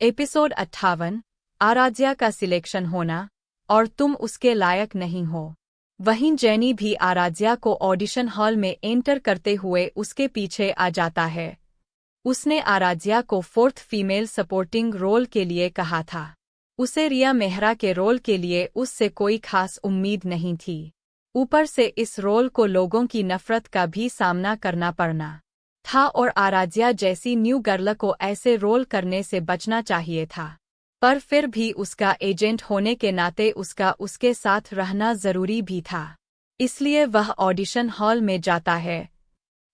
Episode 58। Aaradhya का selection होना और तुम उसके लायक नहीं हो। वहीं जेनी भी आराध्या को ऑडिशन हॉल में एंटर करते हुए उसके पीछे आ जाता है। उसने आराध्या को 4th फीमेल सपोर्टिंग रोल के लिए कहा था। उसे रिया मेहरा के रोल के लिए उससे कोई खास उम्मीद नहीं थी। ऊपर से इस रोल को लोगों की नफरत का भी सामना करना पड़ना था और आराध्या जैसी न्यू गर्ल को ऐसे रोल करने से बचना चाहिए था। पर फिर भी उसका एजेंट होने के नाते उसके साथ रहना जरूरी भी था। इसलिए वह ऑडिशन हॉल में जाता है।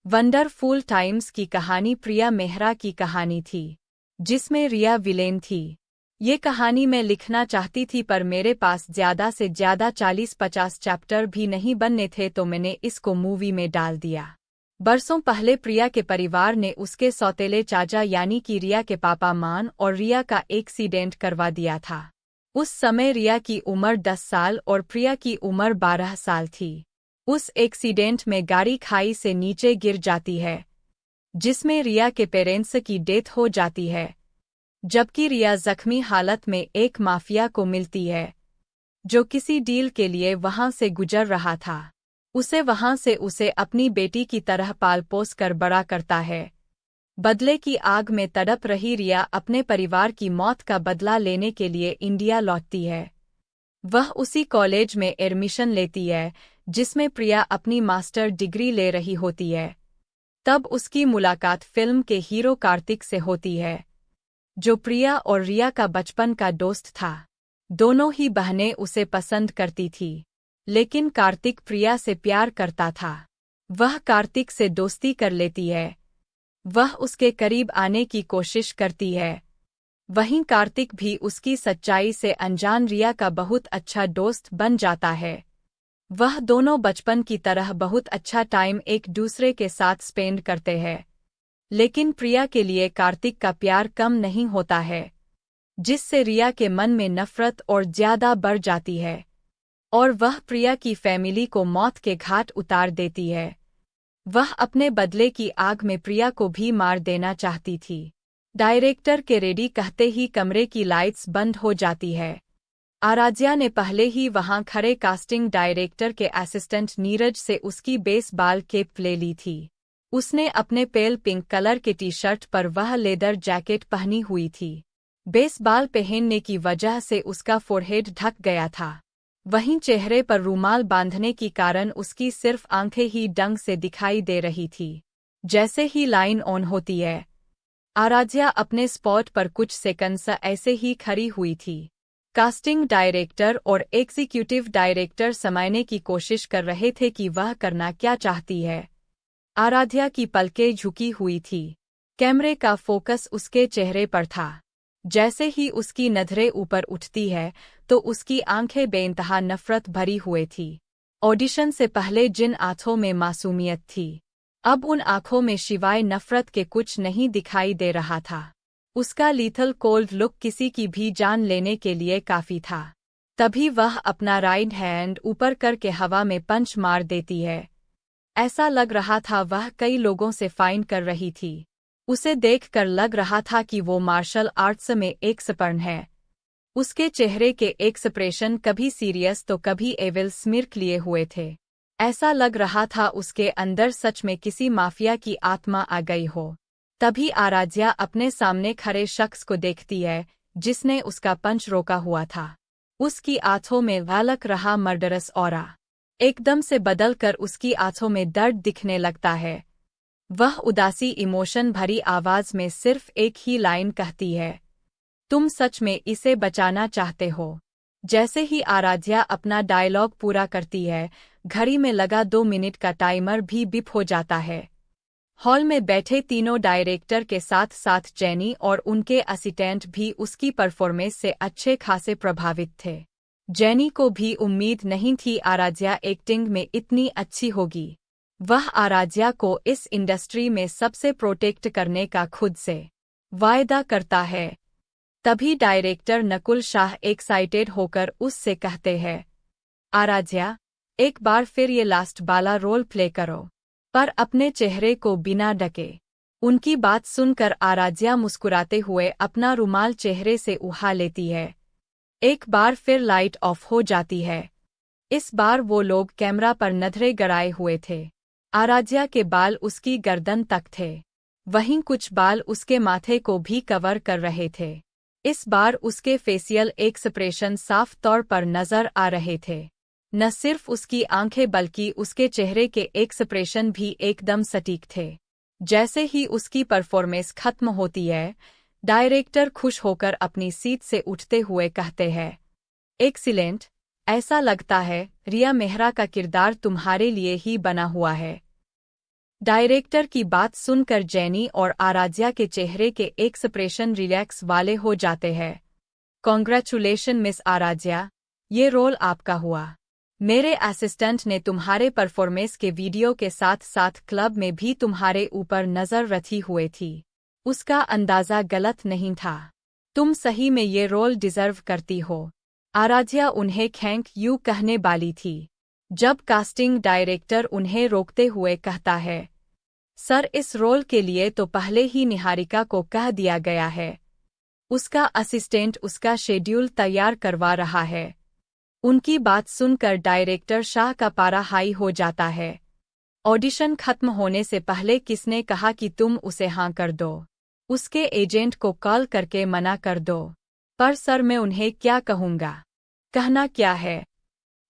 वंडरफुल टाइम्स की कहानी प्रिया मेहरा की कहानी थी, जिसमें रिया विलेन थी। ये कहानी मैं लिखना चाहती थी पर मेरे पास ज़्यादा से ज़्यादा 40-50 चैप्टर भी नहीं बनने थे, तो मैंने इसको मूवी में डाल दिया। बरसों पहले प्रिया के परिवार ने उसके सौतेले चाचा यानी कि रिया के पापा मान और रिया का एक्सीडेंट करवा दिया था। उस समय रिया की उम्र 10 साल और प्रिया की उम्र 12 साल थी। उस एक्सीडेंट में गाड़ी खाई से नीचे गिर जाती है, जिसमें रिया के पेरेंट्स की डेथ हो जाती है, जबकि रिया जख्मी हालत में एक माफिया को मिलती है, जो किसी डील के लिए वहां से गुजर रहा था। उसे अपनी बेटी की तरह पाल पोस कर बड़ा करता है। बदले की आग में तड़प रही रिया अपने परिवार की मौत का बदला लेने के लिए इंडिया लौटती है। वह उसी कॉलेज में एडमिशन लेती है जिसमें प्रिया अपनी मास्टर डिग्री ले रही होती है। तब उसकी मुलाकात फिल्म के हीरो कार्तिक से होती है, जो प्रिया और रिया का बचपन का दोस्त था। दोनों ही बहनें उसे पसंद करती थी, लेकिन कार्तिक प्रिया से प्यार करता था। वह कार्तिक से दोस्ती कर लेती है। वह उसके करीब आने की कोशिश करती है। वहीं कार्तिक भी उसकी सच्चाई से अनजान रिया का बहुत अच्छा दोस्त बन जाता है। वह दोनों बचपन की तरह बहुत अच्छा टाइम एक दूसरे के साथ स्पेंड करते हैं। लेकिन प्रिया के लिए कार्तिक का प्यार कम नहीं होता है, जिससे रिया के मन में नफरत और ज्यादा बढ़ जाती है और वह प्रिया की फैमिली को मौत के घाट उतार देती है। वह अपने बदले की आग में प्रिया को भी मार देना चाहती थी। डायरेक्टर के रेडी कहते ही कमरे की लाइट्स बंद हो जाती है। आराध्या ने पहले ही वहां खड़े कास्टिंग डायरेक्टर के असिस्टेंट नीरज से उसकी बेसबॉल कैप ले ली थी। उसने अपने पेल पिंक कलर के टी शर्ट पर वह लेदर जैकेट पहनी हुई थी। बेसबॉल पहनने की वजह से उसका फोरहेड ढक गया था। वहीं चेहरे पर रूमाल बांधने के कारण उसकी सिर्फ आंखें ही ढंग से दिखाई दे रही थी। जैसे ही लाइन ऑन होती है, आराध्या अपने स्पॉट पर कुछ सेकंड्स ऐसे ही खड़ी हुई थी। कास्टिंग डायरेक्टर और एग्जीक्यूटिव डायरेक्टर समझने की कोशिश कर रहे थे कि वह करना क्या चाहती है। आराध्या की पलकें झुकी हुई थी। कैमरे का फोकस उसके चेहरे पर था। जैसे ही उसकी नज़रें ऊपर उठती है तो उसकी आंखें बेइंतहा नफरत भरी हुई थी। ऑडिशन से पहले जिन आंखों में मासूमियत थी, अब उन आंखों में सिवाय नफरत के कुछ नहीं दिखाई दे रहा था। उसका लीथल कोल्ड लुक किसी की भी जान लेने के लिए काफी था। तभी वह अपना राइट हैंड ऊपर करके हवा में पंच मार देती है। ऐसा लग रहा था वह कई लोगों से फाइट कर रही थी। उसे देखकर लग रहा था कि वो मार्शल आर्ट्स में एक्सपर्ट है। उसके चेहरे के एक्सप्रेशन कभी सीरियस तो कभी एविल स्मिर्क लिए हुए थे। ऐसा लग रहा था उसके अंदर सच में किसी माफिया की आत्मा आ गई हो। तभी आराध्या अपने सामने खड़े शख्स को देखती है, जिसने उसका पंच रोका हुआ था। उसकी आंखों में झलक रहा मर्डरस ऑरा एकदम से बदलकर उसकी आंखों में दर्द दिखने लगता है। वह उदासी इमोशन भरी आवाज में सिर्फ एक ही लाइन कहती है, तुम सच में इसे बचाना चाहते हो। जैसे ही आराध्या अपना डायलॉग पूरा करती है, घड़ी में लगा 2 मिनट का टाइमर भी बिप हो जाता है। हॉल में बैठे तीनों डायरेक्टर के साथ साथ जेनी और उनके असिस्टेंट भी उसकी परफॉर्मेंस से अच्छे खासे प्रभावित थे। जेनी को भी उम्मीद नहीं थी आराध्या एक्टिंग में इतनी अच्छी होगी। वह आराध्या को इस इंडस्ट्री में सबसे प्रोटेक्ट करने का खुद से वायदा करता है। तभी डायरेक्टर नकुल शाह एक्साइटेड होकर उससे कहते हैं, आराध्या, एक बार फिर ये लास्ट वाला रोल प्ले करो, पर अपने चेहरे को बिना ढके। उनकी बात सुनकर आराध्या मुस्कुराते हुए अपना रुमाल चेहरे से उठा लेती है। एक बार फिर लाइट ऑफ हो जाती है। इस बार वो लोग कैमरा पर नजरें गड़ाए हुए थे। आराध्या के बाल उसकी गर्दन तक थे, वहीं कुछ बाल उसके माथे को भी कवर कर रहे थे। इस बार उसके फेशियल एक्सप्रेशन साफ तौर पर नजर आ रहे थे। न सिर्फ उसकी आंखें बल्कि उसके चेहरे के एक्सप्रेशन भी एकदम सटीक थे। जैसे ही उसकी परफॉर्मेंस खत्म होती है, डायरेक्टर खुश होकर अपनी सीट से उठते हुए कहते हैं, एक्सीलेंट, ऐसा लगता है रिया मेहरा का किरदार तुम्हारे लिए ही बना हुआ है। डायरेक्टर की बात सुनकर जैनी और आराध्या के चेहरे के एक्सप्रेशन रिलैक्स वाले हो जाते हैं। कॉन्ग्रेचुलेशन मिस आराध्या, ये रोल आपका हुआ। मेरे असिस्टेंट ने तुम्हारे परफॉर्मेंस के वीडियो के साथ साथ क्लब में भी तुम्हारे ऊपर नजर रखी हुए थी। उसका अंदाजा गलत नहीं था। तुम सही में ये रोल डिजर्व करती हो। आराध्या उन्हें थैंक यू कहने वाली थी, जब कास्टिंग डायरेक्टर उन्हें रोकते हुए कहता है, सर इस रोल के लिए तो पहले ही निहारिका को कह दिया गया है। उसका असिस्टेंट उसका शेड्यूल तैयार करवा रहा है। उनकी बात सुनकर डायरेक्टर शाह का पारा हाई हो जाता है। ऑडिशन खत्म होने से पहले किसने कहा कि तुम उसे हाँ कर दो? उसके एजेंट को कॉल करके मना कर दो। पर सर मैं उन्हें क्या कहूँगा? कहना क्या है?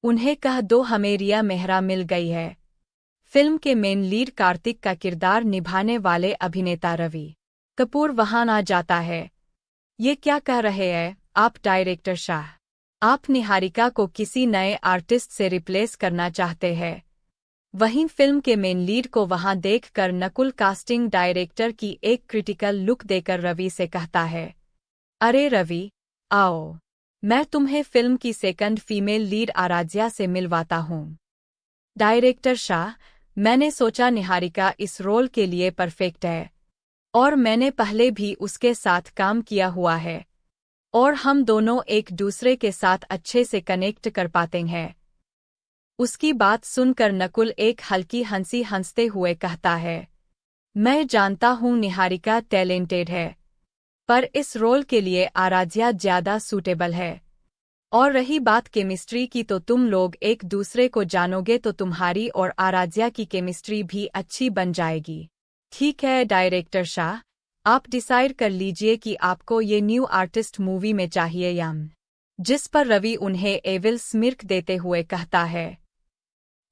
उन्हें कह दो हमें रिया मेहरा मिल गई है। फिल्म के मेन लीड कार्तिक का किरदार निभाने वाले अभिनेता रवि कपूर वहां आ जाता है। ये क्या कह रहे हैं आप डायरेक्टर शाह? आप निहारिका को किसी नए आर्टिस्ट से रिप्लेस करना चाहते हैं? वहीं फिल्म के मेन लीड को वहां देखकर नकुल कास्टिंग डायरेक्टर की एक क्रिटिकल लुक देकर रवि से कहता है, अरे रवि, आओ, मैं तुम्हें फिल्म की सेकंड फीमेल लीड आराध्या से मिलवाता हूँ। डायरेक्टर शाह, मैंने सोचा निहारिका इस रोल के लिए परफेक्ट है, और मैंने पहले भी उसके साथ काम किया हुआ है, और हम दोनों एक दूसरे के साथ अच्छे से कनेक्ट कर पाते हैं। उसकी बात सुनकर नकुल एक हल्की हंसी हंसते हुए कहता है, मैं जानता हूँ निहारिका टैलेंटेड है, पर इस रोल के लिए आराध्या ज्यादा सूटेबल है। और रही बात केमिस्ट्री की, तो तुम लोग एक दूसरे को जानोगे तो तुम्हारी और आराध्या की केमिस्ट्री भी अच्छी बन जाएगी। ठीक है डायरेक्टर शाह, आप डिसाइड कर लीजिए कि आपको ये न्यू आर्टिस्ट मूवी में चाहिए या जिस पर रवि उन्हें एविल स्मिर्क देते हुए कहता है।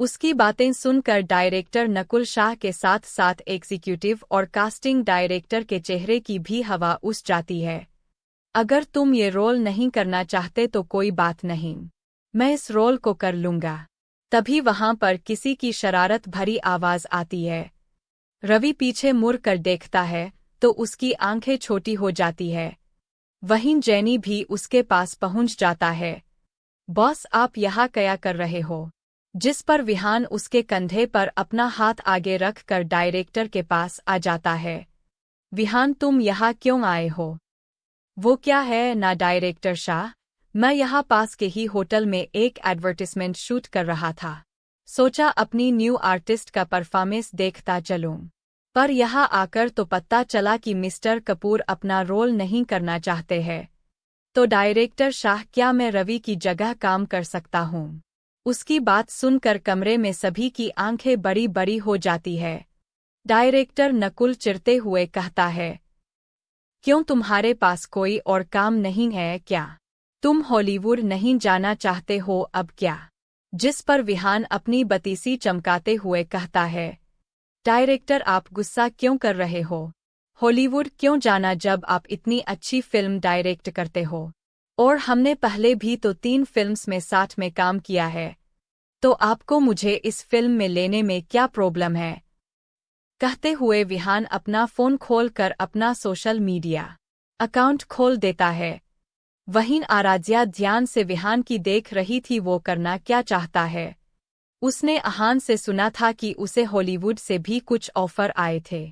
उसकी बातें सुनकर डायरेक्टर नकुल शाह के साथ साथ एग्जीक्यूटिव और कास्टिंग डायरेक्टर के चेहरे की भी हवा उस जाती है। अगर तुम ये रोल नहीं करना चाहते तो कोई बात नहीं, मैं इस रोल को कर लूंगा। तभी वहां पर किसी की शरारत भरी आवाज आती है। रवि पीछे मुड़ कर देखता है तो उसकी आंखें छोटी हो जाती है। वहीं जैनी भी उसके पास पहुंच जाता है। बॉस, आप यहाँ क्या कर रहे हो? जिस पर विहान उसके कंधे पर अपना हाथ आगे रख कर डायरेक्टर के पास आ जाता है। विहान, तुम यहाँ क्यों आए हो? वो क्या है ना डायरेक्टर शाह, मैं यहाँ पास के ही होटल में एक एडवर्टिजमेंट शूट कर रहा था। सोचा अपनी न्यू आर्टिस्ट का परफॉर्मेंस देखता चलूं। पर यहाँ आकर तो पता चला कि मिस्टर कपूर अपना रोल नहीं करना चाहते हैं। तो डायरेक्टर शाह, क्या मैं रवि की जगह काम कर सकता हूँ? उसकी बात सुनकर कमरे में सभी की आंखें बड़ी बड़ी हो जाती है। डायरेक्टर नकुल चिढ़ते हुए कहता है, क्यों तुम्हारे पास कोई और काम नहीं है क्या? तुम हॉलीवुड नहीं जाना चाहते हो अब क्या? जिस पर विहान अपनी बतीसी चमकाते हुए कहता है, डायरेक्टर आप गुस्सा क्यों कर रहे हो? हॉलीवुड क्यों जाना जब आप इतनी अच्छी फिल्म डायरेक्ट करते हो? और हमने पहले भी तो 3 फिल्म्स में साथ में काम किया है, तो आपको मुझे इस फिल्म में लेने में क्या प्रॉब्लम है? कहते हुए विहान अपना फ़ोन खोलकर अपना सोशल मीडिया अकाउंट खोल देता है। वहीं आराध्या ध्यान से विहान की देख रही थी वो करना क्या चाहता है। उसने अहान से सुना था कि उसे हॉलीवुड से भी कुछ ऑफर आए थे,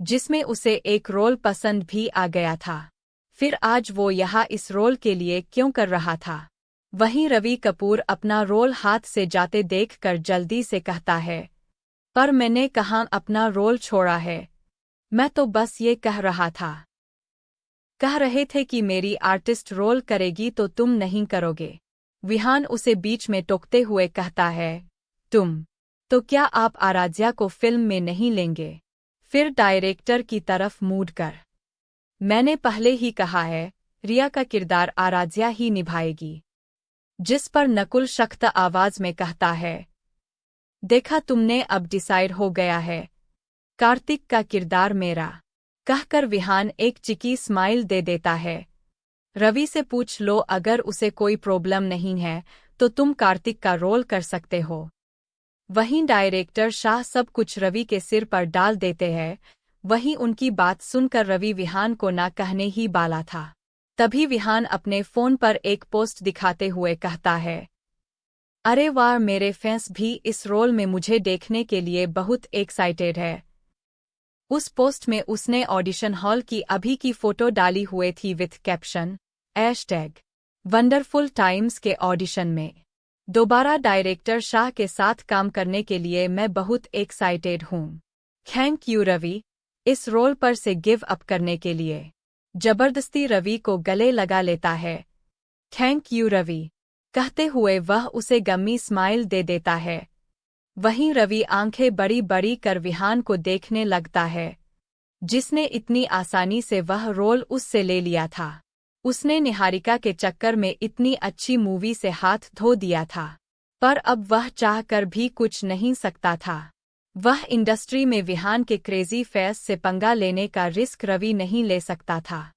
जिसमें उसे एक रोल पसंद भी आ गया था। फिर आज वो यहाँ इस रोल के लिए क्यों कर रहा था? वहीं रवि कपूर अपना रोल हाथ से जाते देखकर जल्दी से कहता है, पर मैंने कहाँ अपना रोल छोड़ा है? मैं तो बस ये कह रहा था। कह रहे थे कि मेरी आर्टिस्ट रोल करेगी तो तुम नहीं करोगे। विहान उसे बीच में टोकते हुए कहता है, तुम तो क्या आप आराध्या को फिल्म में नहीं लेंगे? फिर डायरेक्टर की तरफ मूड कर। मैंने पहले ही कहा है, रिया का किरदार आराध्या ही निभाएगी। जिस पर नकुल सख्त आवाज में कहता है, देखा तुमने, अब डिसाइड हो गया है, कार्तिक का किरदार मेरा। कहकर विहान एक चिकी स्माइल दे देता है। रवि से पूछ लो, अगर उसे कोई प्रॉब्लम नहीं है तो तुम कार्तिक का रोल कर सकते हो। वहीं डायरेक्टर शाह सब कुछ रवि के सिर पर डाल देते हैं। वहीं उनकी बात सुनकर रवि विहान को ना कहने ही वाला था। तभी विहान अपने फोन पर एक पोस्ट दिखाते हुए कहता है, अरे वाह, मेरे फैंस भी इस रोल में मुझे देखने के लिए बहुत एक्साइटेड है। उस पोस्ट में उसने ऑडिशन हॉल की अभी की फोटो डाली हुए थी विथ कैप्शन #वंडरफुल टाइम्स के ऑडिशन में दोबारा डायरेक्टर शाह के साथ काम करने के लिए मैं बहुत एक्साइटेड हूँ। थैंक यू रवि, इस रोल पर से गिव अप करने के लिए। जबरदस्ती रवि को गले लगा लेता है। थैंक यू रवि कहते हुए वह उसे गम्मी स्माइल दे देता है। वहीं रवि आंखें बड़ी बड़ी कर विहान को देखने लगता है, जिसने इतनी आसानी से वह रोल उससे ले लिया था। उसने निहारिका के चक्कर में इतनी अच्छी मूवी से हाथ धो दिया था, पर अब वह चाहकर भी कुछ नहीं सकता था। वह इंडस्ट्री में विहान के क्रेजी फैंस से पंगा लेने का रिस्क रवि नहीं ले सकता था,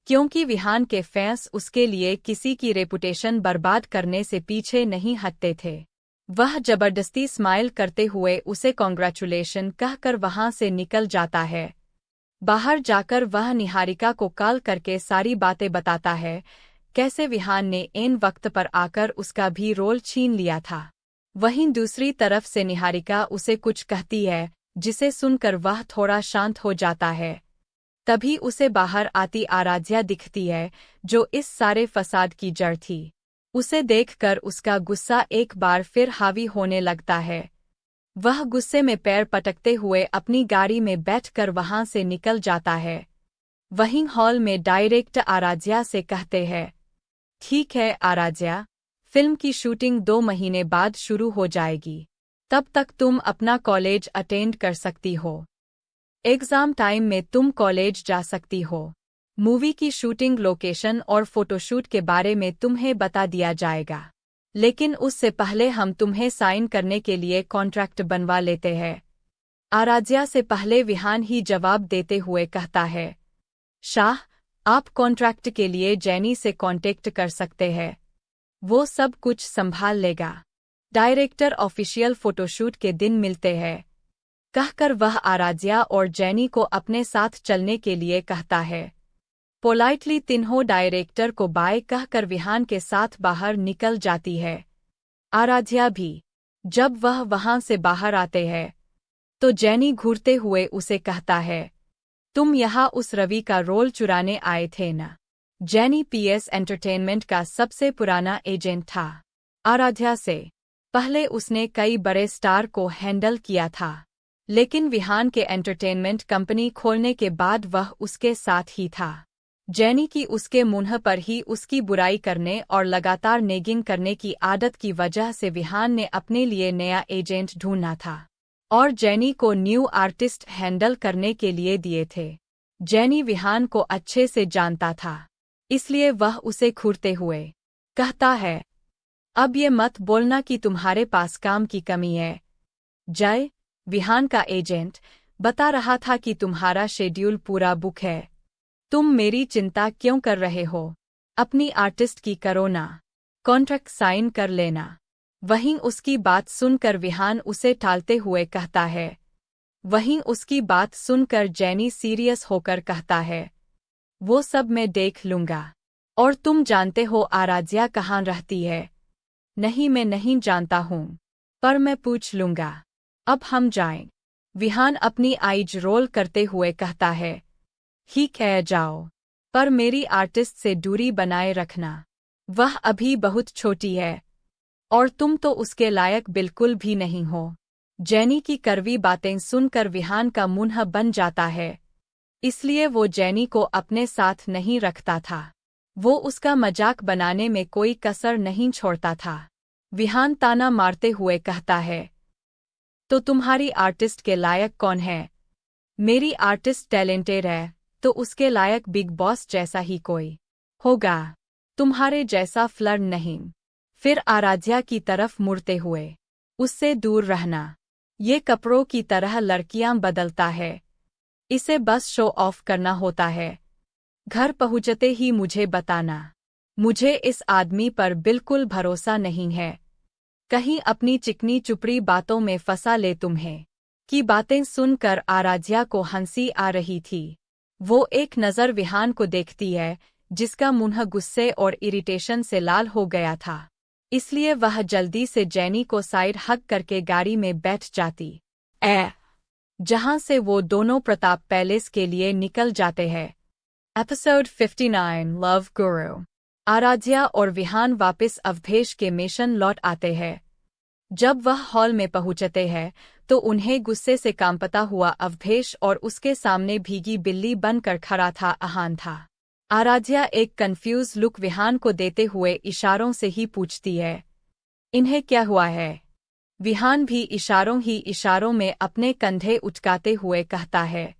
क्योंकि विहान के फैंस उसके लिए किसी की रेपुटेशन बर्बाद करने से पीछे नहीं हटते थे। वह जबरदस्ती स्माइल करते हुए उसे कॉन्ग्रेचुलेशन कहकर वहां से निकल जाता है। बाहर जाकर वह निहारिका को कॉल करके सारी बातें बताता है, कैसे विहान ने ऐन वक्त पर आकर उसका भी रोल छीन लिया था। वहीं दूसरी तरफ से निहारिका उसे कुछ कहती है, जिसे सुनकर वह थोड़ा शांत हो जाता है। तभी उसे बाहर आती आराध्या दिखती है, जो इस सारे फसाद की जड़ थी। उसे देखकर उसका गुस्सा एक बार फिर हावी होने लगता है। वह गुस्से में पैर पटकते हुए अपनी गाड़ी में बैठकर वहां से निकल जाता है। वहीं हॉल में डायरेक्टर आराध्या से कहते हैं, ठीक है आराध्या, फिल्म की शूटिंग 2 महीने बाद शुरू हो जाएगी। तब तक तुम अपना कॉलेज अटेंड कर सकती हो। एग्जाम टाइम में तुम कॉलेज जा सकती हो। मूवी की शूटिंग लोकेशन और फोटोशूट के बारे में तुम्हें बता दिया जाएगा, लेकिन उससे पहले हम तुम्हें साइन करने के लिए कॉन्ट्रैक्ट बनवा लेते हैं। आराध्या से पहले विहान ही जवाब देते हुए कहता है, शाह, आप कॉन्ट्रैक्ट के लिए जैनी से कांटेक्ट कर सकते हैं, वो सब कुछ संभाल लेगा। डायरेक्टर ऑफिशियल फोटोशूट के दिन मिलते हैं। कहकर वह आराध्या और जैनी को अपने साथ चलने के लिए कहता है। पोलाइटली तीनों डायरेक्टर को बाय कहकर विहान के साथ बाहर निकल जाती है। आराध्या भी। जब वह वहां से बाहर आते हैं, तो जैनी घूरते हुए उसे कहता है, तुम यहाँ उस रवि का रोल चुराने आए थे ना? जैनी पीएस एंटरटेनमेंट का सबसे पुराना एजेंट था। आराध्या से पहले उसने कई बड़े स्टार को हैंडल किया था, लेकिन विहान के एंटरटेनमेंट कंपनी खोलने के बाद वह उसके साथ ही था। जैनी की उसके मुंह पर ही उसकी बुराई करने और लगातार नेगिंग करने की आदत की वजह से विहान ने अपने लिए नया एजेंट ढूंढना था और जैनी को न्यू आर्टिस्ट हैंडल करने के लिए दिए थे। जैनी विहान को अच्छे से जानता था, इसलिए वह उसे घूरते हुए कहता है, अब ये मत बोलना कि तुम्हारे पास काम की कमी है। जय, विहान का एजेंट, बता रहा था कि तुम्हारा शेड्यूल पूरा बुक है। तुम मेरी चिंता क्यों कर रहे हो? अपनी आर्टिस्ट की करो ना, कॉन्ट्रैक्ट साइन कर लेना। वहीं उसकी बात सुनकर विहान उसे टालते हुए कहता है। वहीं उसकी बात सुनकर जैनी सीरियस होकर कहता है, वो सब मैं देख लूंगा। और तुम जानते हो आराध्या कहाँ रहती है? नहीं, मैं नहीं जानता हूँ, पर मैं पूछ लूंगा। अब हम जाएं। विहान अपनी आईज रोल करते हुए कहता है, ही कह जाओ, पर मेरी आर्टिस्ट से दूरी बनाए रखना। वह अभी बहुत छोटी है और तुम तो उसके लायक बिल्कुल भी नहीं हो। जैनी की कड़वी बातें सुनकर विहान का मुंह बन जाता है। इसलिए वो जेनी को अपने साथ नहीं रखता था। वो उसका मजाक बनाने में कोई कसर नहीं छोड़ता था। विहान ताना मारते हुए कहता है, तो तुम्हारी आर्टिस्ट के लायक कौन है? मेरी आर्टिस्ट टैलेंटेड है, तो उसके लायक बिग बॉस जैसा ही कोई होगा, तुम्हारे जैसा फ्लर्ट नहीं। फिर आराध्या की तरफ मुड़ते हुए, उससे दूर रहना। ये कपड़ों की तरह लड़कियां बदलता है, इसे बस शो ऑफ करना होता है। घर पहुंचते ही मुझे बताना। मुझे इस आदमी पर बिल्कुल भरोसा नहीं है, कहीं अपनी चिकनी चुपड़ी बातों में फंसा ले तुम्हें। की बातें सुनकर आराध्या को हंसी आ रही थी। वो एक नज़र विहान को देखती है, जिसका मुंह गुस्से और इरिटेशन से लाल हो गया था। इसलिए वह जल्दी से जेनी को साइड हग करके गाड़ी में बैठ जाती जहां से वो दोनों प्रताप पैलेस के लिए निकल जाते हैं। एपिसोड 59 लव गुरु। आराध्या और विहान वापस अवधेश के मिशन लौट आते हैं। जब वह हॉल में पहुंचते हैं तो उन्हें गुस्से से कांपता हुआ अवधेश और उसके सामने भीगी बिल्ली बनकर खड़ा था अहान था। आराध्या एक कंफ्यूज लुक विहान को देते हुए इशारों से ही पूछती है, इन्हें क्या हुआ है? विहान भी इशारों में अपने कंधे उचकाते हुए कहता है,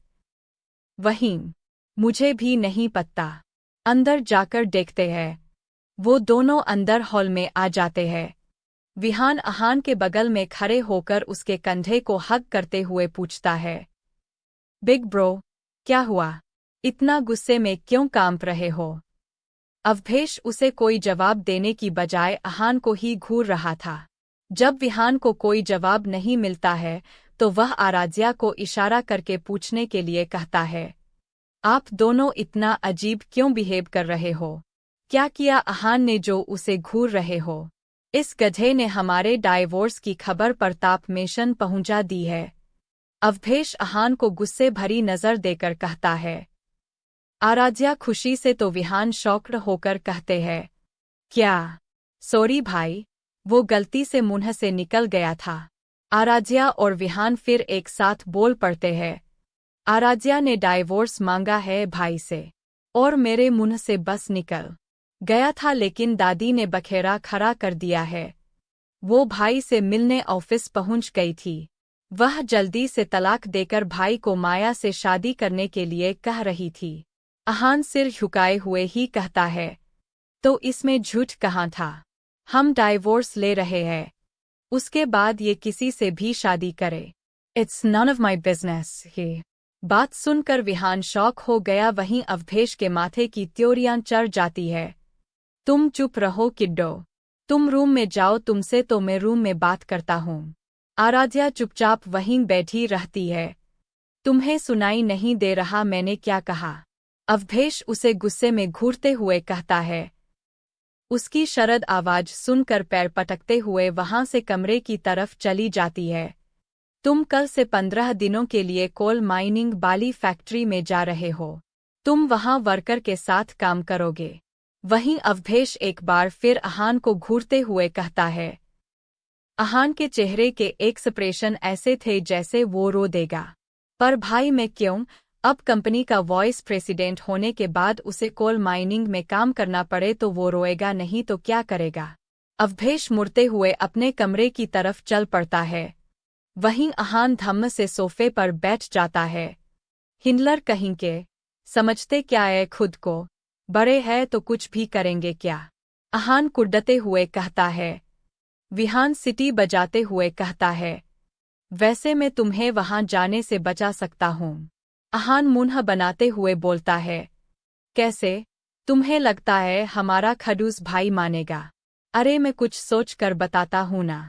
वहीं मुझे भी नहीं पता, अंदर जाकर देखते हैं। वो दोनों अंदर हॉल में आ जाते हैं। विहान अहान के बगल में खड़े होकर उसके कंधे को हग करते हुए पूछता है, बिग ब्रो, क्या हुआ? इतना गुस्से में क्यों कांप रहे हो? अवधेश उसे कोई जवाब देने की बजाय अहान को ही घूर रहा था। जब विहान को कोई जवाब नहीं मिलता है तो वह आराध्या को इशारा करके पूछने के लिए कहता है, आप दोनों इतना अजीब क्यों बिहेव कर रहे हो? क्या किया अहान ने जो उसे घूर रहे हो? इस गधे ने हमारे डाइवोर्स की खबर प्रताप मिशन पहुंचा दी है। अवधेश अहान को गुस्से भरी नजर देकर कहता है। आराध्या खुशी से तो विहान शॉक्ड होकर कहते हैं, क्या? सॉरी भाई, वो गलती से मुंह से निकल गया था। आराध्या और विहान फिर एक साथ बोल पड़ते हैं, आराध्या ने डाइवोर्स मांगा है भाई से, और मेरे मुंह से बस निकल गया था, लेकिन दादी ने बखेड़ा खड़ा कर दिया है। वो भाई से मिलने ऑफिस पहुंच गई थी। वह जल्दी से तलाक देकर भाई को माया से शादी करने के लिए कह रही थी। अहान सिर झुकाए हुए ही कहता है, तो इसमें झूठ कहाँ था? हम डाइवोर्स ले रहे हैं, उसके बाद ये किसी से भी शादी करे। It's none of my business. ये बात सुनकर विहान शॉक हो गया। वहीं अवधेश के माथे की त्योरियां चढ़ जाती है। तुम चुप रहो किड्डो, तुम रूम में जाओ, तुमसे तो मैं रूम में बात करता हूँ। आराध्या चुपचाप वहीं बैठी रहती है। तुम्हें सुनाई नहीं दे रहा मैंने क्या कहा? अवधेश उसे गुस्से में घूरते हुए कहता है। उसकी शरद आवाज सुनकर पैर पटकते हुए वहां से कमरे की तरफ चली जाती है। तुम कल से 15 दिनों के लिए कोल माइनिंग बाली फैक्ट्री में जा रहे हो। तुम वहां वर्कर के साथ काम करोगे। वहीं अवधेश एक बार फिर अहान को घूरते हुए कहता है। अहान के चेहरे के एक्सप्रेशन ऐसे थे जैसे वो रो देगा। पर भाई मैं क्यों? अब कंपनी का वाइस प्रेसिडेंट होने के बाद उसे कोल माइनिंग में काम करना पड़े तो वो रोएगा नहीं तो क्या करेगा? अवधेश मुड़ते हुए अपने कमरे की तरफ चल पड़ता है। वहीं अहान धम्म से सोफे पर बैठ जाता है। हिंडलर कहीं के, समझते क्या है खुद को? बड़े हैं तो कुछ भी करेंगे क्या? अहान कुड़ते हुए कहता है। विहान सिटी बजाते हुए कहता है, वैसे मैं तुम्हें वहां जाने से बचा सकता हूँ। अहान मुंह बनाते हुए बोलता है, कैसे? तुम्हें लगता है हमारा खडूस भाई मानेगा? अरे मैं कुछ सोच कर बताता हूँ ना।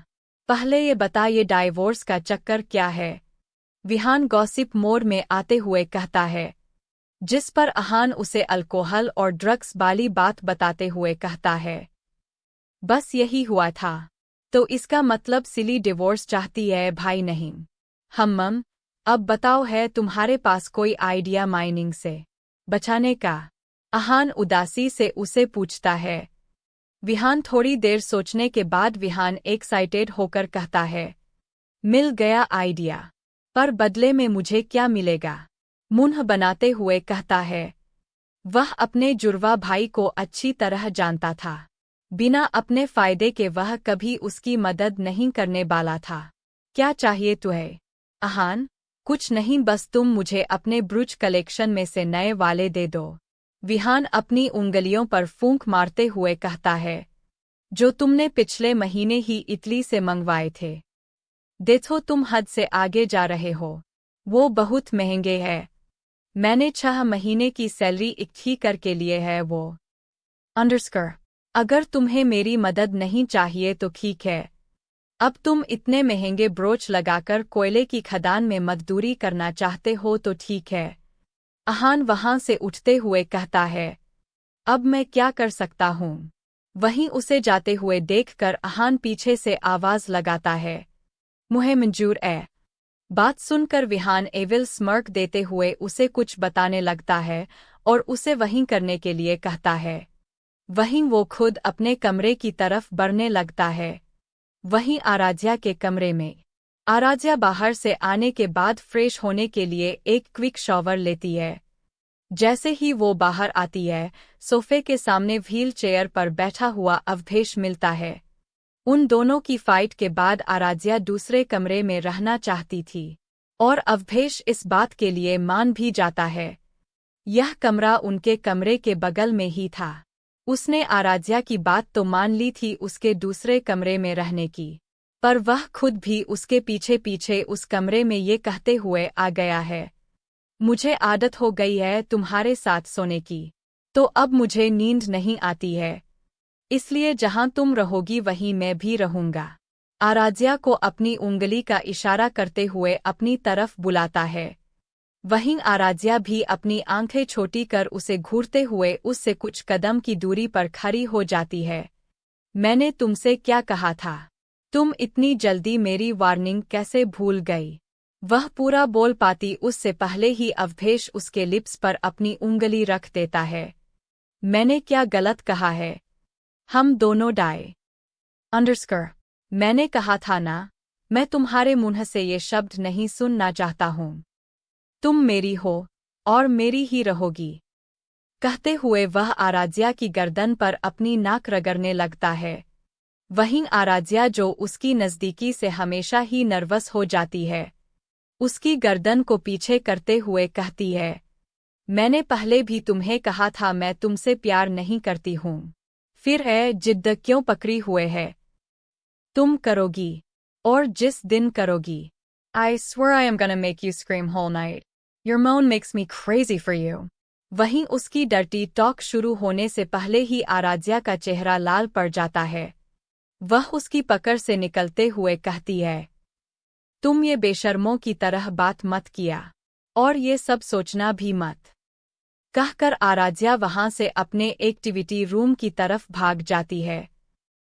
पहले ये बता, ये डाइवोर्स का चक्कर क्या है? विहान गॉसिप मोड में आते हुए कहता है, जिस पर अहान उसे अल्कोहल और ड्रग्स वाली बात बताते हुए कहता है, बस यही हुआ था। तो इसका मतलब सिली डिवोर्स चाहती है भाई नहीं? अब बताओ, है तुम्हारे पास कोई आइडिया माइनिंग से बचाने का? अहान उदासी से उसे पूछता है। विहान थोड़ी देर सोचने के बाद विहान एक्साइटेड होकर कहता है, मिल गया आइडिया। पर बदले में मुझे क्या मिलेगा? मुंह बनाते हुए कहता है। वह अपने जुड़वा भाई को अच्छी तरह जानता था। बिना अपने फायदे के वह कभी उसकी मदद नहीं करने वाला था। क्या चाहिए तुम्हें? अहान, कुछ नहीं, बस तुम मुझे अपने ब्रूच कलेक्शन में से नए वाले दे दो। विहान अपनी उंगलियों पर फूंक मारते हुए कहता है। जो तुमने पिछले महीने ही इटली से मंगवाए थे। देखो तुम हद से आगे जा रहे हो। वो बहुत महंगे हैं। मैंने 6 महीने की सैलरी इकट्ठी करके लिए है वो। अंडरस्कोर। अगर तुम्हें मेरी मदद नहीं चाहिए तो ठीक है। अब तुम इतने महंगे ब्रोच लगाकर कोयले की खदान में मजदूरी करना चाहते हो तो ठीक है। अहान वहां से उठते हुए कहता है। अब मैं क्या कर सकता हूँ? वहीं उसे जाते हुए देखकर अहान पीछे से आवाज लगाता है। मुझे मंजूर है। बात सुनकर विहान एविल स्मर्क देते हुए उसे कुछ बताने लगता है और उसे वहीं करने के लिए कहता है। वहीं वो खुद अपने कमरे की तरफ बढ़ने लगता है। वहीं आराध्या के कमरे में आराध्या बाहर से आने के बाद फ्रेश होने के लिए एक क्विक शॉवर लेती है। जैसे ही वो बाहर आती है, सोफे के सामने व्हील चेयर पर बैठा हुआ अवधेश मिलता है। उन दोनों की फाइट के बाद आराध्या दूसरे कमरे में रहना चाहती थी और अवधेश इस बात के लिए मान भी जाता है। यह कमरा उनके कमरे के बगल में ही था। उसने आराध्या की बात तो मान ली थी उसके दूसरे कमरे में रहने की, पर वह खुद भी उसके पीछे पीछे उस कमरे में ये कहते हुए आ गया है। मुझे आदत हो गई है तुम्हारे साथ सोने की, तो अब मुझे नींद नहीं आती है। इसलिए जहां तुम रहोगी वहीं मैं भी रहूंगा। आराध्या को अपनी उंगली का इशारा करते हुए अपनी तरफ बुलाता है। वहीं आराध्या भी अपनी आंखें छोटी कर उसे घूरते हुए उससे कुछ कदम की दूरी पर खड़ी हो जाती है। मैंने तुमसे क्या कहा था? तुम इतनी जल्दी मेरी वार्निंग कैसे भूल गई? वह पूरा बोल पाती उससे पहले ही अवधेश उसके लिप्स पर अपनी उंगली रख देता है। मैंने क्या गलत कहा है? हम दोनों डाए। अंडरस्कोर। मैंने कहा था ना, मैं तुम्हारे मुंह से ये शब्द नहीं सुनना चाहता हूँ। तुम मेरी हो और मेरी ही रहोगी। कहते हुए वह आराध्या की गर्दन पर अपनी नाक रगड़ने लगता है। वहीं आराध्या जो उसकी नज़दीकी से हमेशा ही नर्वस हो जाती है, उसकी गर्दन को पीछे करते हुए कहती है। मैंने पहले भी तुम्हें कहा था मैं तुमसे प्यार नहीं करती हूँ। फिर है जिद्द क्यों पकड़ी हुए है? तुम करोगी, और जिस दिन करोगी। I swear I am gonna make you scream whole night. Your moan makes me crazy for you. वहीं उसकी डर्टी टॉक शुरू होने से पहले ही आराध्या का चेहरा लाल पड़ जाता है। वह उसकी पकड़ से निकलते हुए कहती है। तुम ये बेशर्मों की तरह बात मत किया, और ये सब सोचना भी मत। कहकर आराध्या वहां से अपने एक्टिविटी रूम की तरफ भाग जाती है।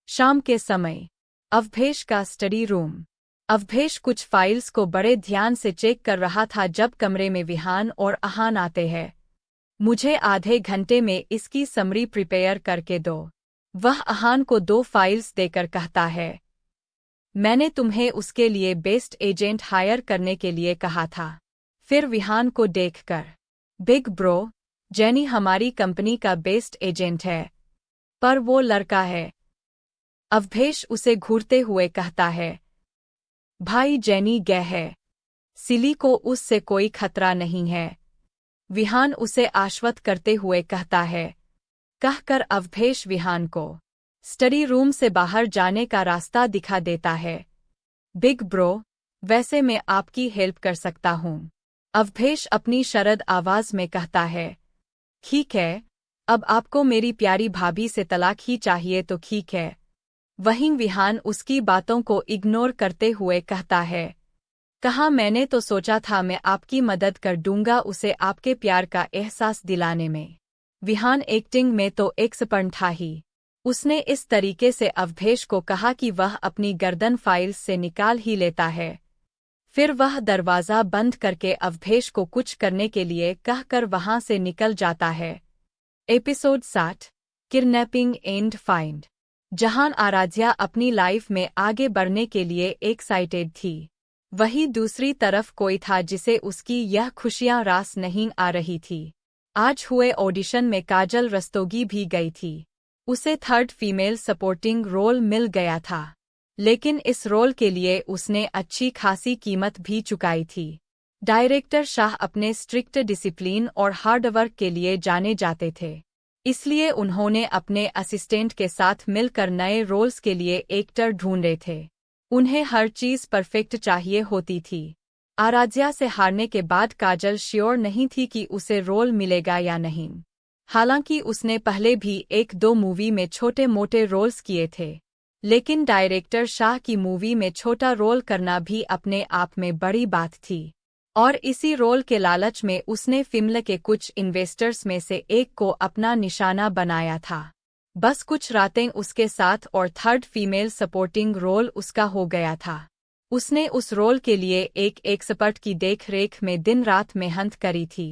शाम के समय अवधेश का स्टडी रूम। अवधेश कुछ फाइल्स को बड़े ध्यान से चेक कर रहा था जब कमरे में विहान और अहान आते हैं। मुझे आधे घंटे में इसकी समरी प्रिपेयर करके दो। वह अहान को 2 फाइल्स देकर कहता है। मैंने तुम्हें उसके लिए बेस्ट एजेंट हायर करने के लिए कहा था। फिर विहान को देखकर, बिग ब्रो, जेनी हमारी कंपनी का बेस्ट एजेंट है, पर वो लड़का है। अवधेश उसे घूरते हुए कहता है। भाई जेनी गे है। सिली को उससे कोई खतरा नहीं है। विहान उसे आश्वस्त करते हुए कहता है। कहकर अवधेश विहान को स्टडी रूम से बाहर जाने का रास्ता दिखा देता है। बिग ब्रो, वैसे मैं आपकी हेल्प कर सकता हूँ। अवधेश अपनी शरद आवाज में कहता है। ठीक है, अब आपको मेरी प्यारी भाभी से तलाक ही चाहिए तो ठीक है। वहीं विहान उसकी बातों को इग्नोर करते हुए कहता है। कहा मैंने तो सोचा था मैं आपकी मदद कर दूंगा उसे आपके प्यार का एहसास दिलाने में। विहान एक्टिंग में तो एक्सपर्ट था ही। उसने इस तरीके से अवधेश को कहा कि वह अपनी गर्दन फाइल्स से निकाल ही लेता है। फिर वह दरवाज़ा बंद करके अवधेश को कुछ करने के लिए कहकर वहां से निकल जाता है। Episode 60 kidnapping and find. जहां आराध्या अपनी लाइफ में आगे बढ़ने के लिए एक्साइटेड थी, वहीं दूसरी तरफ कोई था जिसे उसकी यह खुशियां रास नहीं आ रही थी। आज हुए ऑडिशन में काजल रस्तोगी भी गई थी। उसे थर्ड फीमेल सपोर्टिंग रोल मिल गया था, लेकिन इस रोल के लिए उसने अच्छी खासी कीमत भी चुकाई थी। डायरेक्टर शाह अपने स्ट्रिक्ट डिसिप्लिन और हार्डवर्क के लिए जाने जाते थे, इसलिए उन्होंने अपने असिस्टेंट के साथ मिलकर नए रोल्स के लिए एक्टर ढूंढे थे। उन्हें हर चीज़ परफेक्ट चाहिए होती थी। आराध्या से हारने के बाद काजल श्योर नहीं थी कि उसे रोल मिलेगा या नहीं। हालांकि उसने पहले भी 1-2 मूवी में छोटे मोटे रोल्स किए थे, लेकिन डायरेक्टर शाह की मूवी में छोटा रोल करना भी अपने आप में बड़ी बात थी, और इसी रोल के लालच में उसने फिल्म के कुछ इन्वेस्टर्स में से एक को अपना निशाना बनाया था। बस कुछ रातें उसके साथ और थर्ड फीमेल सपोर्टिंग रोल उसका हो गया था। उसने उस रोल के लिए एक एक्सपर्ट की देखरेख में दिन रात मेहनत करी थी।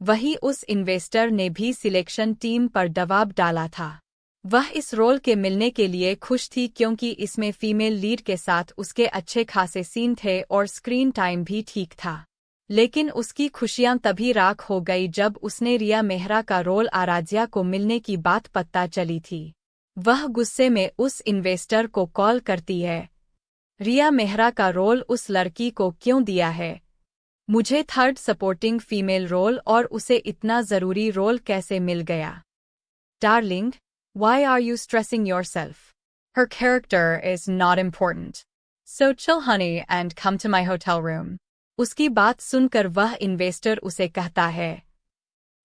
वही उस इन्वेस्टर ने भी सिलेक्शन टीम पर दबाव डाला था। वह इस रोल के मिलने के लिए खुश थी क्योंकि इसमें फीमेल लीड के साथ उसके अच्छे खासे सीन थे और स्क्रीन टाइम भी ठीक था। लेकिन उसकी खुशियां तभी राख हो गई जब उसने रिया मेहरा का रोल आराध्या को मिलने की बात पता चली थी। वह गुस्से में उस इन्वेस्टर को कॉल करती है, रिया मेहरा का रोल उस लड़की को क्यों दिया है? मुझे थर्ड सपोर्टिंग फीमेल रोल और उसे इतना ज़रूरी रोल कैसे मिल गया? Darling, why are you stressing yourself? Her character is not important. So chill honey and come to my hotel room. उसकी बात सुनकर वह इन्वेस्टर उसे कहता है।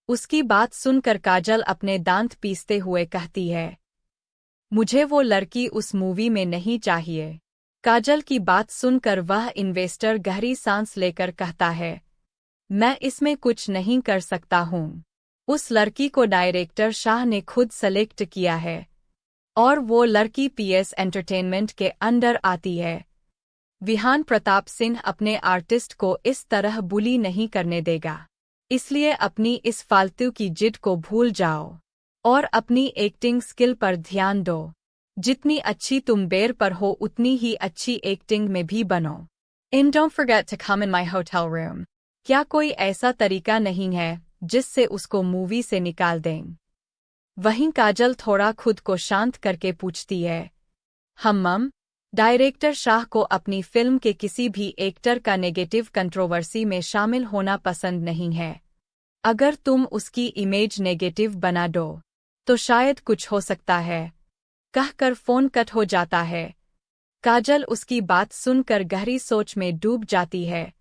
उसकी बात सुनकर काजल अपने दांत पीसते हुए कहती है, मुझे वो लड़की उस मूवी में नहीं चाहिए। काजल की बात सुनकर वह इन्वेस्टर गहरी सांस लेकर कहता है, मैं इसमें कुछ नहीं कर सकता हूँ। उस लड़की को डायरेक्टर शाह ने खुद सेलेक्ट किया है, और वो लड़की पीएस एंटरटेनमेंट के अंडर आती है। विहान प्रताप सिंह अपने आर्टिस्ट को इस तरह बुली नहीं करने देगा। इसलिए अपनी इस फालतू की जिद को भूल जाओ और अपनी एक्टिंग स्किल पर ध्यान दो। जितनी अच्छी तुम बेर पर हो उतनी ही अच्छी एक्टिंग में भी बनो। And don't forget to come in my hotel room. क्या कोई ऐसा तरीका नहीं है जिससे उसको मूवी से निकाल दें? वहीं काजल थोड़ा खुद को शांत करके पूछती है, हम्मम, डायरेक्टर शाह को अपनी फिल्म के किसी भी एक्टर का नेगेटिव कंट्रोवर्सी में शामिल होना पसंद नहीं है। अगर तुम उसकी इमेज नेगेटिव बना दो तो शायद कुछ हो सकता है। कहकर फोन कट हो जाता है। काजल उसकी बात सुनकर गहरी सोच में डूब जाती है।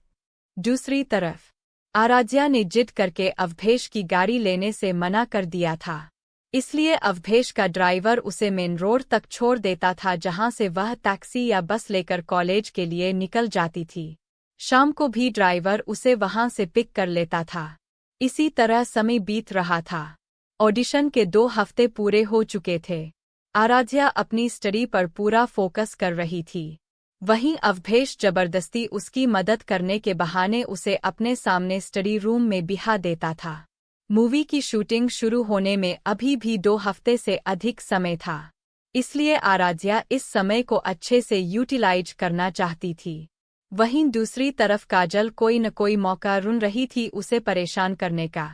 दूसरी तरफ आराध्या ने जिद करके अवधेश की गाड़ी लेने से मना कर दिया था, इसलिए अवधेश का ड्राइवर उसे मेन रोड तक छोड़ देता था जहां से वह टैक्सी या बस लेकर कॉलेज के लिए निकल जाती थी। शाम को भी ड्राइवर उसे वहां से पिक कर लेता था। इसी तरह समय बीत रहा था। ऑडिशन के 2 हफ्ते पूरे हो चुके थे। आराध्या अपनी स्टडी पर पूरा फोकस कर रही थी। वहीं अवधेश जबरदस्ती उसकी मदद करने के बहाने उसे अपने सामने स्टडी रूम में बिठा देता था। मूवी की शूटिंग शुरू होने में अभी भी 2 हफ्ते से अधिक समय था, इसलिए आराध्या इस समय को अच्छे से यूटिलाइज करना चाहती थी। वहीं दूसरी तरफ काजल कोई न कोई मौका ढूंढ रही थी उसे परेशान करने का,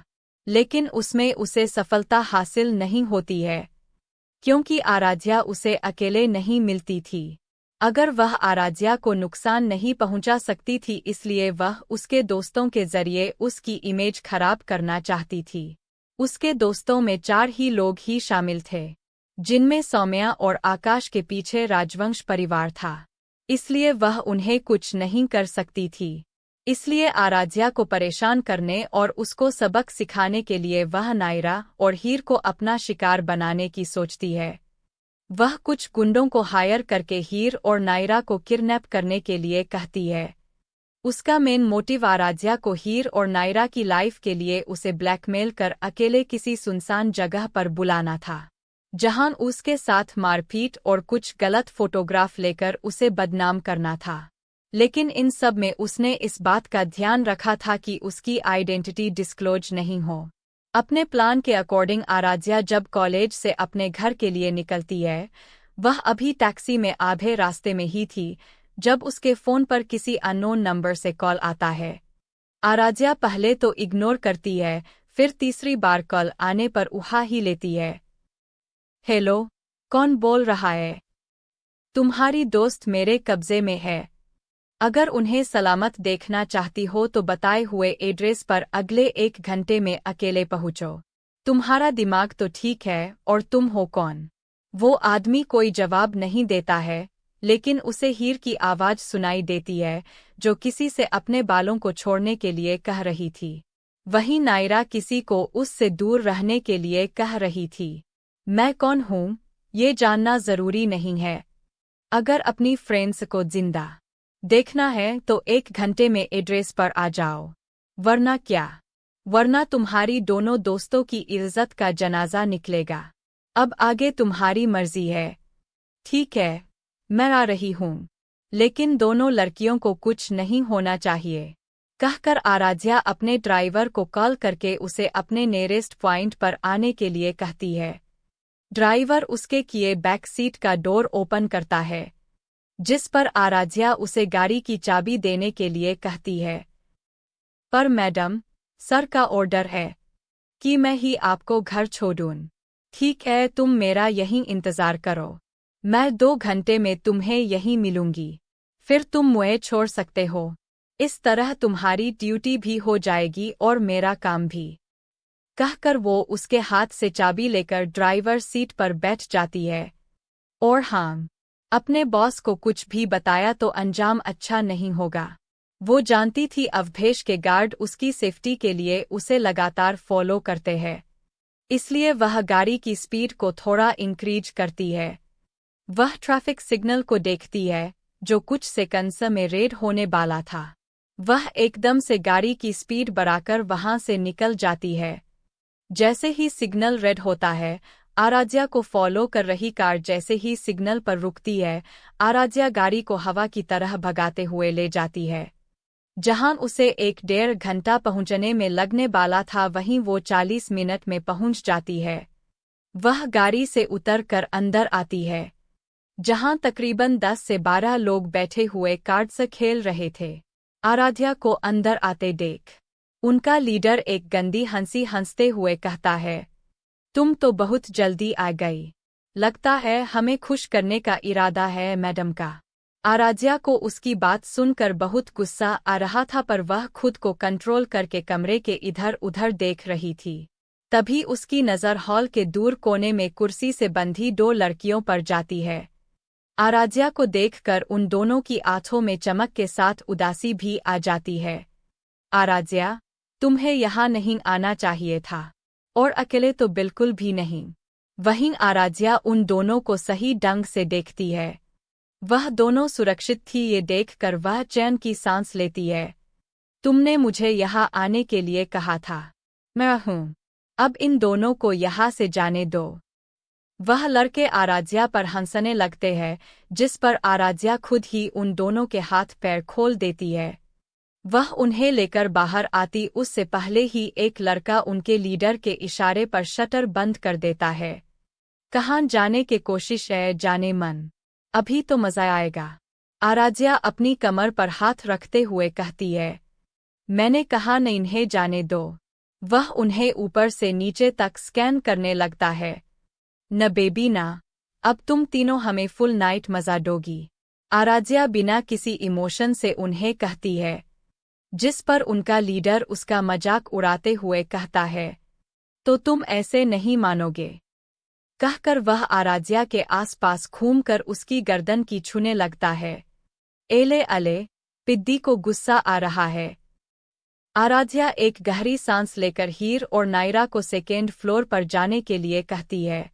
लेकिन उसमें उसे सफलता हासिल नहीं होती है, क्योंकि आराध्या उसे अकेले नहीं मिलती थी। अगर वह आराध्या को नुकसान नहीं पहुंचा सकती थी, इसलिए वह उसके दोस्तों के जरिए उसकी इमेज खराब करना चाहती थी। उसके दोस्तों में 4 ही लोग ही शामिल थे, जिनमें सौम्या और आकाश के पीछे राजवंश परिवार था, इसलिए वह उन्हें कुछ नहीं कर सकती थी। इसलिए आराध्या को परेशान करने और उसको सबक सिखाने के लिए वह नायरा और हीर को अपना शिकार बनाने की सोचती है। वह कुछ गुंडों को हायर करके हीर और नायरा को किडनैप करने के लिए कहती है। उसका मेन मोटिव आराध्या को हीर और नायरा की लाइफ के लिए उसे ब्लैकमेल कर अकेले किसी सुनसान जगह पर बुलाना था, जहां उसके साथ मारपीट और कुछ गलत फोटोग्राफ लेकर उसे बदनाम करना था। लेकिन इन सब में उसने इस बात का ध्यान रखा था कि उसकी आइडेंटिटी डिस्क्लोज नहीं हो। अपने प्लान के अकॉर्डिंग आराध्या जब कॉलेज से अपने घर के लिए निकलती है, वह अभी टैक्सी में आधे रास्ते में ही थी जब उसके फोन पर किसी अननोन नंबर से कॉल आता है, आराध्या पहले तो इग्नोर करती है, फिर तीसरी बार कॉल आने पर उठा ही लेती है। हेलो, कौन बोल रहा है? तुम्हारी दोस्त मेरे कब्जे में है। अगर उन्हें सलामत देखना चाहती हो तो बताए हुए एड्रेस पर अगले 1 घंटे में अकेले पहुंचो। तुम्हारा दिमाग तो ठीक है, और तुम हो कौन? वो आदमी कोई जवाब नहीं देता है, लेकिन उसे हीर की आवाज सुनाई देती है, जो किसी से अपने बालों को छोड़ने के लिए कह रही थी। वहीं नायरा किसी को उससे दूर रहने के लिए कह रही थी। मैं कौन हूँ, ये जानना जरूरी नहीं है। अगर अपनी फ्रेंड्स को जिंदा देखना है तो 1 घंटे में एड्रेस पर आ जाओ, वरना क्या? वरना तुम्हारी दोनों दोस्तों की इज्जत का जनाजा निकलेगा। अब आगे तुम्हारी मर्जी है। ठीक है, मैं आ रही हूँ, लेकिन दोनों लड़कियों को कुछ नहीं होना चाहिए, कहकर आराध्या अपने ड्राइवर को कॉल करके उसे अपने नियरेस्ट पॉइंट पर आने के लिए कहती है। ड्राइवर उसके किए बैक सीट का डोर ओपन करता है, जिस पर आराध्या उसे गाड़ी की चाबी देने के लिए कहती है। पर मैडम, सर का ऑर्डर है कि मैं ही आपको घर छोड़ूं। ठीक है, तुम मेरा यहीं इंतजार करो, मैं 2 घंटे में तुम्हें यहीं मिलूंगी, फिर तुम मुझे छोड़ सकते हो। इस तरह तुम्हारी ड्यूटी भी हो जाएगी और मेरा काम भी। कहकर वो उसके हाथ से चाबी लेकर ड्राइवर सीट पर बैठ जाती है। और हाँ, अपने बॉस को कुछ भी बताया तो अंजाम अच्छा नहीं होगा। वो जानती थी अवधेश के गार्ड उसकी सेफ्टी के लिए उसे लगातार फॉलो करते हैं, इसलिए वह गाड़ी की स्पीड को थोड़ा इंक्रीज करती है। वह ट्रैफिक सिग्नल को देखती है, जो कुछ सेकंड्स में रेड होने वाला था। वह एकदम से गाड़ी की स्पीड बढ़ाकर वहां से निकल जाती है। जैसे ही सिग्नल रेड होता है, आराध्या को फॉलो कर रही कार जैसे ही सिग्नल पर रुकती है, आराध्या गाड़ी को हवा की तरह भगाते हुए ले जाती है। जहां उसे 1-1.5 घंटा पहुंचने में लगने वाला था, वहीं वो 40 मिनट में पहुंच जाती है। वह गाड़ी से उतरकर अंदर आती है, जहां तकरीबन 10 से 12 लोग बैठे हुए कार्ड्स खेल रहे थे। आराध्या को अंदर आते देख उनका लीडर एक गंदी हंसी हंसते हुए कहता है, तुम तो बहुत जल्दी आ गई। लगता है हमें खुश करने का इरादा है मैडम का। आराध्या को उसकी बात सुनकर बहुत गुस्सा आ रहा था, पर वह खुद को कंट्रोल करके कमरे के इधर उधर देख रही थी। तभी उसकी नज़र हॉल के दूर कोने में कुर्सी से बंधी 2 लड़कियों पर जाती है। आराध्या को देखकर उन दोनों की आंखों में चमक के साथ उदासी भी आ जाती है। आराध्या, तुम्हें यहाँ नहीं आना चाहिए था, और अकेले तो बिल्कुल भी नहीं। वहीं आराध्या उन दोनों को सही ढंग से देखती है। वह दोनों सुरक्षित थी, ये देखकर वह चैन की सांस लेती है। तुमने मुझे यहाँ आने के लिए कहा था। मैं हूँ। अब इन दोनों को यहाँ से जाने दो। वह लड़के आराध्या पर हंसने लगते हैं, जिस पर आराध्या खुद ही उन दोनों के हाथ पैर खोल देती है। वह उन्हें लेकर बाहर आती उससे पहले ही एक लड़का उनके लीडर के इशारे पर शटर बंद कर देता है। कहाँ जाने की कोशिश है जाने मन, अभी तो मजा आएगा। आराध्या अपनी कमर पर हाथ रखते हुए कहती है। मैंने कहा न इन्हें जाने दो। वह उन्हें ऊपर से नीचे तक स्कैन करने लगता है। न बेबी ना, अब तुम तीनों हमें फुल नाइट मजा दोगी। आराध्या बिना किसी इमोशन से उन्हें कहती है, जिस पर उनका लीडर उसका मजाक उड़ाते हुए कहता है, तो तुम ऐसे नहीं मानोगे। कहकर वह आराध्या के आसपास घूमकर उसकी गर्दन की छूने लगता है। एले अले, पिद्दी को गुस्सा आ रहा है। आराध्या एक गहरी सांस लेकर हीर और नायरा को सेकेंड फ्लोर पर जाने के लिए कहती है,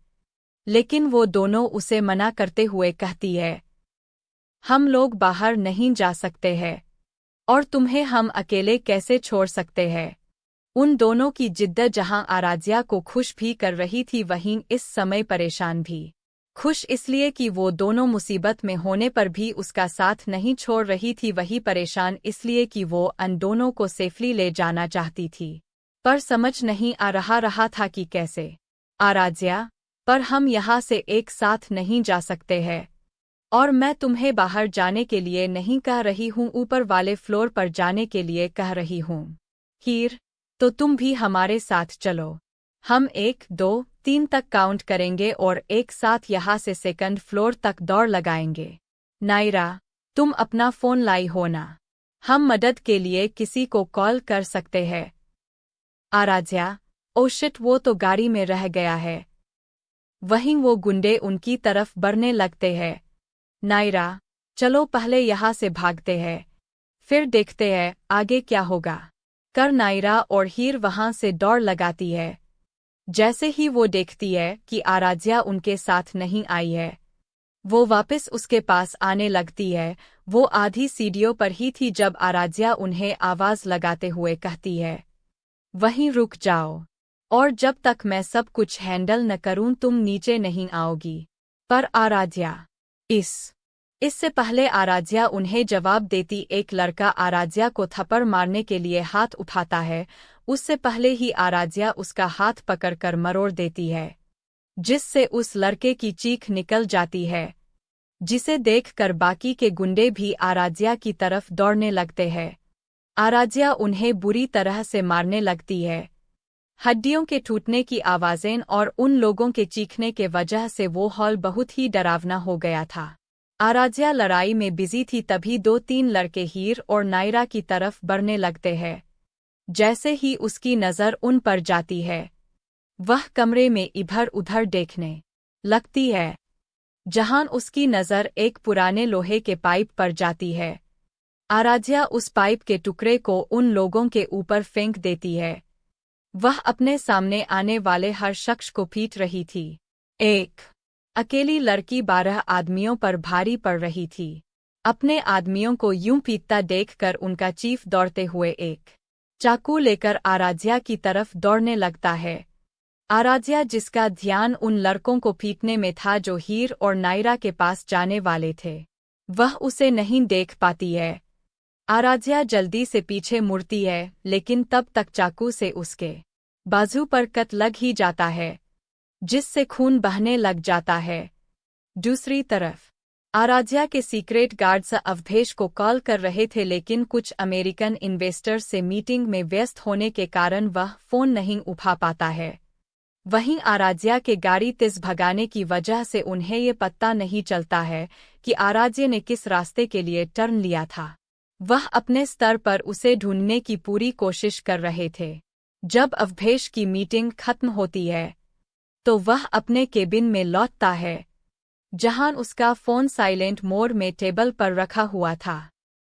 लेकिन वो दोनों उसे मना करते हुए कहती है, हम लोग बाहर नहीं जा सकते हैं, और तुम्हें हम अकेले कैसे छोड़ सकते हैं। उन दोनों की जिद्दत जहां आराध्या को खुश भी कर रही थी, वहीं इस समय परेशान भी। खुश इसलिए कि वो दोनों मुसीबत में होने पर भी उसका साथ नहीं छोड़ रही थी, वही परेशान इसलिए कि वो अन दोनों को सेफली ले जाना चाहती थी, पर समझ नहीं आ रहा था कि कैसे। आराध्या, पर हम यहाँ से एक साथ नहीं जा सकते हैं। और मैं तुम्हें बाहर जाने के लिए नहीं कह रही हूँ, ऊपर वाले फ्लोर पर जाने के लिए कह रही हूँ। हीर, तो तुम भी हमारे साथ चलो। हम 1, 2, 3 तक काउंट करेंगे और एक साथ यहाँ से सेकंड फ्लोर तक दौड़ लगाएंगे। नायरा, तुम अपना फ़ोन लाई हो ना? हम मदद के लिए किसी को कॉल कर सकते हैं। आराध्या, ओ शिट, वो तो गाड़ी में रह गया है। वहीं वो गुंडे उनकी तरफ बढ़ने लगते हैं। नायरा, चलो पहले यहाँ से भागते हैं, फिर देखते हैं आगे क्या होगा। कर नायरा और हीर वहां से दौड़ लगाती है। जैसे ही वो देखती है कि आराध्या उनके साथ नहीं आई है, वो वापस उसके पास आने लगती है। वो आधी सीढ़ियों पर ही थी जब आराध्या उन्हें आवाज लगाते हुए कहती है, वहीं रुक जाओ, और जब तक मैं सब कुछ हैंडल न करूं तुम नीचे नहीं आओगी। पर आराध्या, इससे पहले आराध्या उन्हें जवाब देती एक लड़का आराध्या को थप्पड़ मारने के लिए हाथ उठाता है। उससे पहले ही आराध्या उसका हाथ पकड़कर मरोड़ देती है, जिससे उस लड़के की चीख निकल जाती है, जिसे देखकर बाकी के गुंडे भी आराध्या की तरफ दौड़ने लगते हैं। आराध्या उन्हें बुरी तरह से मारने लगती है। हड्डियों के टूटने की आवाज़ें और उन लोगों के चीखने के वजह से वो हॉल बहुत ही डरावना हो गया था। आराध्या लड़ाई में बिजी थी, तभी 2-3 लड़के हीर और नायरा की तरफ बढ़ने लगते हैं। जैसे ही उसकी नज़र उन पर जाती है, वह कमरे में इधर-उधर देखने लगती है। जहां उसकी नज़र एक पुराने लोहे के पाइप पर जाती है, आराध्या उस पाइप के टुकड़े को उन लोगों के ऊपर फेंक देती है। वह अपने सामने आने वाले हर शख्स को पीट रही थी। एक अकेली लड़की 12 आदमियों पर भारी पड़ रही थी। अपने आदमियों को यूं पीटता देखकर उनका चीफ दौड़ते हुए एक चाकू लेकर आराध्या की तरफ दौड़ने लगता है। आराध्या, जिसका ध्यान उन लड़कों को पीटने में था जो हीर और नायरा के पास जाने वाले थे, वह उसे नहीं देख पाती है। आराध्या जल्दी से पीछे मुड़ती है, लेकिन तब तक चाकू से उसके बाजू पर कट लग ही जाता है, जिससे खून बहने लग जाता है। दूसरी तरफ आराध्या के सीक्रेट गार्ड्स अवधेश को कॉल कर रहे थे, लेकिन कुछ अमेरिकन इन्वेस्टर्स से मीटिंग में व्यस्त होने के कारण वह फ़ोन नहीं उठा पाता है। वहीं आराध्या के गाड़ी तेज भगाने की वजह से उन्हें ये पता नहीं चलता है कि आराध्या ने किस रास्ते के लिए टर्न लिया था। वह अपने स्तर पर उसे ढूंढने की पूरी कोशिश कर रहे थे। जब अवधेश की मीटिंग खत्म होती है, तो वह अपने केबिन में लौटता है, जहां उसका फ़ोन साइलेंट मोड में टेबल पर रखा हुआ था।